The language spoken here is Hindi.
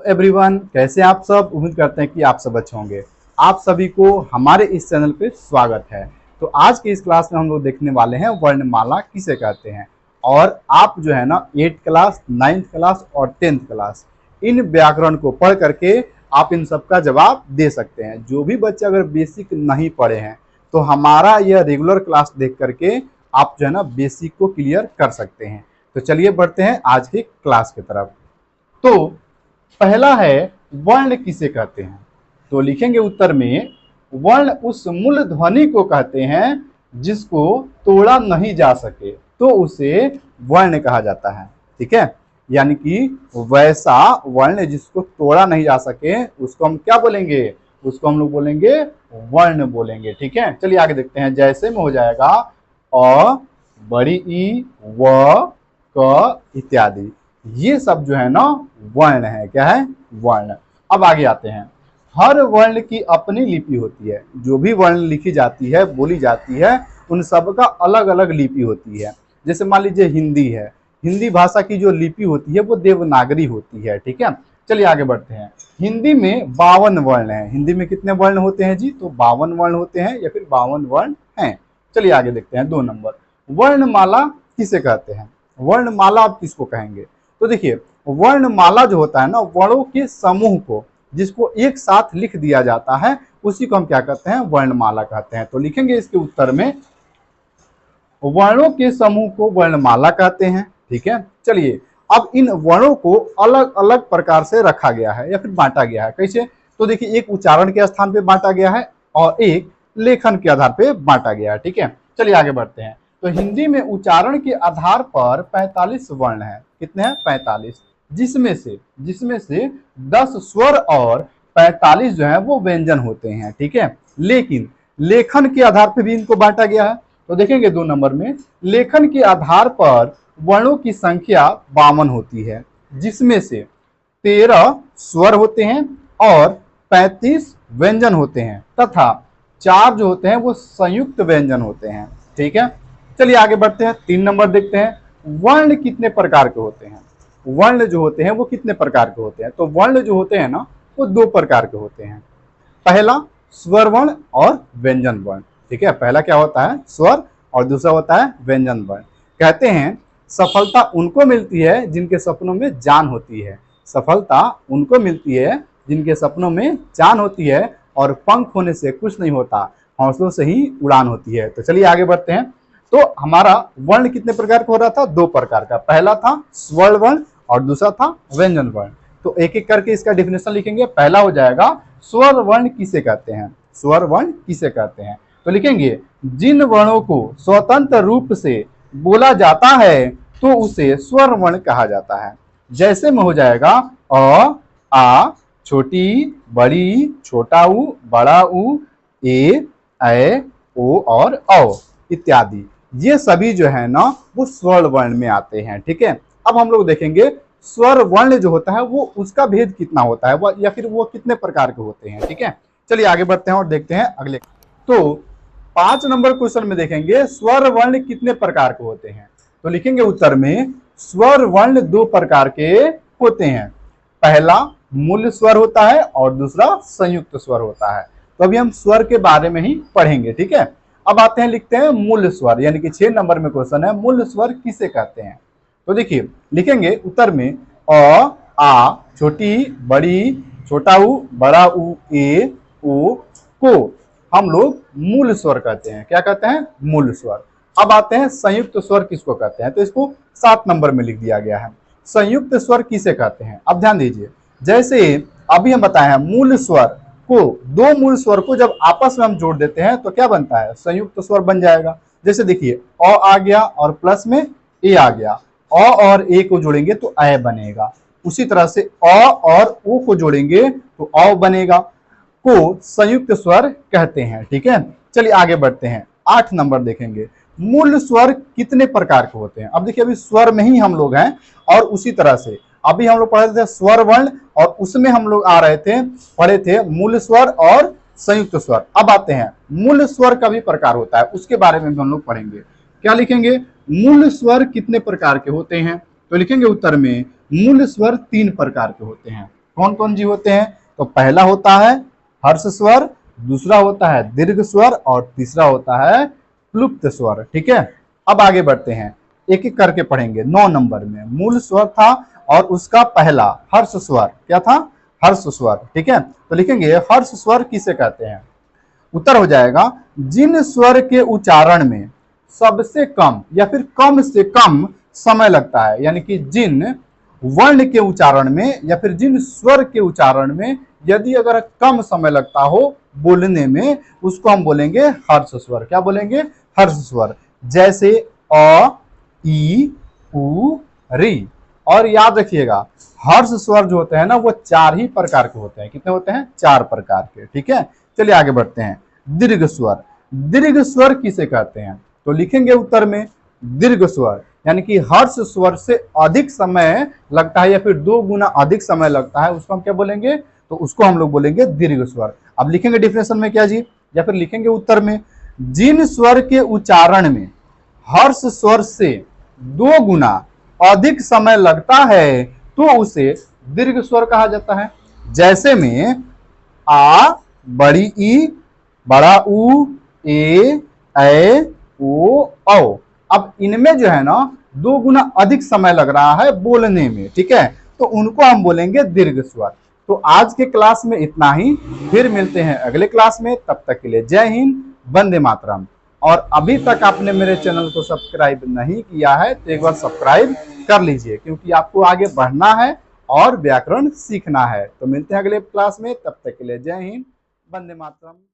एवरीवन, कैसे आप सब। उम्मीद करते हैं कि आप सब अच्छे होंगे। आप सभी को हमारे इस चैनल पे स्वागत है। तो आज की इस क्लास में हम लोग देखने वाले हैं वर्णमाला किसे कहते हैं। और आप जो है ना 8th क्लास, 9th क्लास और 10th क्लास इन व्याकरण को पढ़ करके आप इन सब का जवाब दे सकते हैं। जो भी बच्चे अगर बेसिक नहीं पढ़े हैं तो हमारा यह रेगुलर क्लास देख करके आप जो है ना बेसिक को क्लियर कर सकते हैं। तो चलिए बढ़ते हैं आज की क्लास की तरफ। तो पहला है वर्ण किसे कहते हैं। तो लिखेंगे उत्तर में, वर्ण उस मूल ध्वनि को कहते हैं जिसको तोड़ा नहीं जा सके तो उसे वर्ण कहा जाता है। ठीक है, यानी कि वैसा वर्ण जिसको तोड़ा नहीं जा सके उसको हम क्या बोलेंगे, उसको हम लोग बोलेंगे वर्ण बोलेंगे। ठीक है, चलिए आगे देखते हैं। जैसे में हो जाएगा अ, बड़ी ई, व, क इत्यादि। ये सब जो है ना वर्ण है। क्या है? वर्ण। अब आगे आते हैं। हर वर्ण की अपनी लिपि होती है। जो भी वर्ण लिखी जाती है, बोली जाती है, उन सब का अलग अलग लिपि होती है। जैसे मान लीजिए हिंदी है, हिंदी भाषा की जो लिपि होती है वो देवनागरी होती है। ठीक है, चलिए आगे बढ़ते हैं। हिंदी में 52 वर्ण है। हिंदी में कितने वर्ण होते हैं जी? तो 52 वर्ण होते हैं या फिर 52 वर्ण हैं। चलिए आगे देखते हैं 2 नंबर। वर्णमाला किसे कहते हैं? वर्णमाला आप किसको कहेंगे? तो देखिए, वर्णमाला जो होता है ना, वर्णों के समूह को जिसको एक साथ लिख दिया जाता है उसी को हम क्या कहते हैं? वर्णमाला कहते हैं। तो लिखेंगे इसके उत्तर में, वर्णों के समूह को वर्णमाला कहते हैं। ठीक है, चलिए अब इन वर्णों को अलग अलग प्रकार से रखा गया है या फिर बांटा गया है। कैसे? तो देखिए, एक उच्चारण के स्थान पे बांटा गया है और एक लेखन के आधार पे बांटा गया है। ठीक है, चलिए आगे बढ़ते हैं। तो हिंदी में उच्चारण के आधार पर 45 वर्ण है। कितने हैं? 45। जिसमें से 10 स्वर और 45 जो है वो व्यंजन होते हैं। ठीक है, लेकिन लेखन के आधार पर भी इनको बांटा गया है। तो देखेंगे 2 नंबर में, लेखन के आधार पर वर्णों की संख्या 52 होती है, जिसमें से 13 स्वर होते हैं और 35 व्यंजन होते हैं तथा 4 जो होते हैं वो संयुक्त व्यंजन होते हैं। ठीक है, चलिए आगे बढ़ते हैं। 3 नंबर देखते हैं। वर्ण कितने प्रकार के होते हैं? वर्ण जो होते हैं वो कितने प्रकार के होते हैं? तो वर्ण जो होते हैं ना वो 2 प्रकार के होते हैं। पहला स्वर वर्ण और व्यंजन वर्ण। ठीक है, पहला क्या होता है? स्वर, और दूसरा होता है व्यंजन वर्ण। कहते हैं सफलता उनको मिलती है जिनके सपनों में जान होती है। सफलता उनको मिलती है जिनके सपनों में जान होती है और पंख होने से कुछ नहीं होता, हौसलों से ही उड़ान होती है। तो चलिए आगे बढ़ते हैं। तो हमारा वर्ण कितने प्रकार का हो रहा था? 2 प्रकार का। पहला था स्वर वर्ण और दूसरा था व्यंजन वर्ण। तो एक एक करके इसका डिफिनेशन लिखेंगे। पहला हो जाएगा स्वर वर्ण किसे कहते हैं? स्वर वर्ण किसे कहते हैं? तो लिखेंगे, जिन वर्णों को स्वतंत्र रूप से बोला जाता है तो उसे स्वर वर्ण कहा जाता है। जैसे में हो जाएगा अ, आ, छोटी, बड़ी, छोटा ऊ, बड़ा ऊ, ए, ओ और औ इत्यादि। ये सभी जो है ना वो स्वर वर्ण में आते हैं। ठीक है, अब हम लोग देखेंगे स्वर वर्ण जो होता है वो उसका भेद कितना होता है, या फिर वो कितने प्रकार के होते हैं। ठीक है, चलिए आगे बढ़ते हैं और देखते हैं अगले। तो 5 नंबर क्वेश्चन में देखेंगे स्वर वर्ण कितने प्रकार के होते हैं। तो लिखेंगे उत्तर में, स्वर वर्ण 2 प्रकार के होते हैं। पहला मूल स्वर होता है और दूसरा संयुक्त स्वर होता है। तो अभी हम स्वर के बारे में ही पढ़ेंगे। ठीक है, अब आते हैं, लिखते हैं मूल स्वर, यानी कि 6 नंबर में क्वेश्चन है, मूल स्वर किसे कहते हैं। तो देखिए, लिखेंगे उत्तर में अ, आ, छोटी, बड़ी, छोटा ऊ, बड़ा ऊ, ए, ओ को हम लोग मूल स्वर कहते हैं। क्या कहते हैं? मूल स्वर। अब आते हैं संयुक्त स्वर किसको कहते हैं। तो इसको 7 नंबर में लिख दिया गया है। संयुक्त स्वर किसे कहते हैं? अब ध्यान दीजिए, जैसे अभी हम बताए हैं मूल स्वर को, 2 मूल स्वर को जब आपस में हम जोड़ देते हैं तो क्या बनता है? संयुक्त स्वर बन जाएगा। जैसे देखिए, अ आ गया और प्लस में ए आ गया, अ और ए को जोड़ेंगे तो अ बनेगा। उसी तरह से अ और ओ को जोड़ेंगे तो अ बनेगा, को संयुक्त स्वर कहते हैं। ठीक है, चलिए आगे बढ़ते हैं। 8 नंबर देखेंगे, मूल स्वर कितने प्रकार के होते हैं। अब देखिए, अभी स्वर में ही हम लोग हैं और उसी तरह से अभी हम लोग पढ़े थे स्वर वर्ण और उसमें हम लोग पढ़े थे मूल स्वर और संयुक्त स्वर। अब आते हैं मूल स्वर का भी प्रकार होता है, उसके बारे में भी हम लोग पढ़ेंगे। क्या लिखेंगे? मूल स्वर कितने प्रकार के होते हैं। तो लिखेंगे उत्तर में, मूल स्वर 3 प्रकार के होते हैं। कौन कौन जी होते हैं? तो पहला होता है हर्ष स्वर, दूसरा होता है दीर्घ स्वर और तीसरा होता है प्लुप्त स्वर। ठीक है, अब आगे बढ़ते हैं, एक एक करके पढ़ेंगे। 9 नंबर में मूल स्वर था और उसका पहला हर्ष स्वर क्या था? हर्ष स्वर। ठीक है, तो लिखेंगे हर्ष स्वर किसे कहते हैं? उत्तर हो जाएगा जिन स्वर के उच्चारण में सबसे कम या फिर कम से कम समय लगता है, यानी कि जिन वर्ण के उच्चारण में या फिर जिन स्वर के उच्चारण में यदि अगर कम समय लगता हो बोलने में, उसको हम बोलेंगे हर्ष स्वर। क्या बोलेंगे? हर्ष स्वर। जैसे अ, ई, उ, री। और याद रखिएगा हर्ष स्वर जो होते हैं ना वो 4 ही प्रकार के होते हैं। कितने होते हैं? 4 प्रकार के। ठीक है, चलिए आगे बढ़ते हैं। दीर्घ स्वर, दीर्घ स्वर किसे कहते हैं? तो लिखेंगे उत्तर में दीर्घ स्वर, यानी कि हर्ष स्वर से अधिक समय लगता है या फिर 2 गुना अधिक समय लगता है, उसको हम क्या बोलेंगे? तो उसको हम लोग बोलेंगे दीर्घ स्वर। अब लिखेंगे डिफिनेशन में क्या जी, या फिर लिखेंगे उत्तर में जिन स्वर के उच्चारण में हर्ष स्वर से 2 गुना अधिक समय लगता है तो उसे दीर्घ स्वर कहा जाता है। जैसे में आ, बड़ी ई, बड़ा ऊ, ए, ओ, औ। अब इनमें जो है ना 2 गुना अधिक समय लग रहा है बोलने में। ठीक है, तो उनको हम बोलेंगे दीर्घ स्वर। तो आज के क्लास में इतना ही, फिर मिलते हैं अगले क्लास में। तब तक के लिए जय हिंद, वंदे मातरम। और अभी तक आपने मेरे चैनल को सब्सक्राइब नहीं किया है तो एक बार सब्सक्राइब कर लीजिए, क्योंकि आपको आगे बढ़ना है और व्याकरण सीखना है। तो मिलते हैं अगले क्लास में, तब तक के लिए जय हिंद, वंदे मातरम।